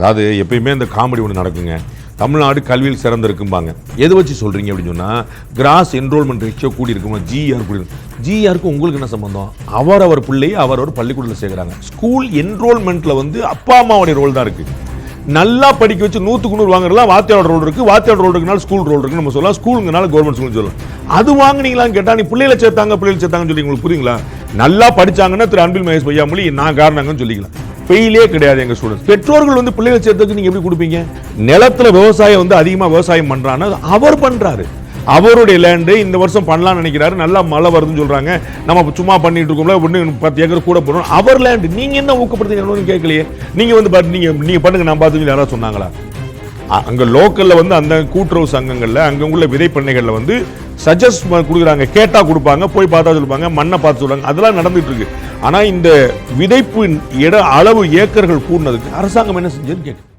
அதாவது எப்பயுமே இந்த காமெடி ஒன்று நடக்குங்க. தமிழ்நாடு கல்வியில் சிறந்திருக்கும்பாங்க. எது வச்சு சொல்கிறீங்க அப்படின்னு சொன்னால், கிராஸ் என்ரோல்மெண்ட் ரேஷியோ கூடி இருக்குமா, ஜிஆர் கூடி இருக்கும். ஜிஆருக்கு உங்களுக்கு என்ன சம்பந்தம்? அவர் பிள்ளையை அவர் பள்ளிக்கூடத்தில் சேர்க்குறாங்க. ஸ்கூல் என்ரோல்மெண்ட்டில் வந்து அப்பா அம்மாவுடைய ரோல் தான் இருக்குது. நல்லா படிக்க வச்சு 100க்கு 100 வாங்குறதுலாம் வாத்தியாரோட ரோல் இருக்குது. வாத்தியாரோட ரோல் இருக்குனால ஸ்கூல் ரோல் இருக்குன்னு நம்ம சொல்லலாம். ஸ்கூலுங்கனால கவர்மெண்ட் ஸ்கூல்னு சொல்லலாம். அது வாங்கினீங்களான்னு கேட்டால் நீ பிள்ளைகளை சேர்த்தாங்கன்னு சொல்லி உங்களுக்கு புரியுங்களா? நல்லா படிச்சாங்கன்னா திரு அன்பில் மகேஷ் பொய்யாமொழி நான் காரணங்கன்னு சொல்லிக்கலாம். பெயிலே கிடையாது எங்க ஸ்டூடெண்ட்ஸ். பெற்றோர்கள் வந்து பிள்ளைகளை சேர்த்ததுக்கு நீங்க எப்படி கொடுப்பீங்க? நிலத்துல விவசாயம் வந்து அதிகமா விவசாயம் பண்றான்னு அவர் பண்றாரு. அவருடைய லேண்டு இந்த வருஷம் பண்ணலாம்னு நினைக்கிறாரு. நல்லா மழை வருதுன்னு சொல்றாங்க. நம்ம சும்மா பண்ணிட்டு இருக்கோம்ல, 10 ஏக்கர் கூட போறோம். அவர் லேண்டு நீங்க என்ன ஊக்கப்படுத்துறீங்கன்னு கேட்கலையே. நீங்க வந்து நீங்க பண்ணுங்க நான் பார்த்து யாராவது சொன்னாங்களா? அங்க லோக்கல்ல வந்து அந்த கூட்டுறவு சங்கங்கள்ல அங்க உள்ள விதை பண்ணைகள்ல வந்து சஜஸ்ட் கொடுக்குறாங்க. கேட்டா கொடுப்பாங்க, போய் பார்த்தா சொல்லுவாங்க, மண்ணை பார்த்து சொல்றாங்க. அதெல்லாம் நடந்துட்டு இருக்கு. ஆனா இந்த விதைப்பு அளவு ஏக்கர்கள் கூடினதுக்கு அரசாங்கம் என்ன செஞ்சதுன்னு கேட்கு.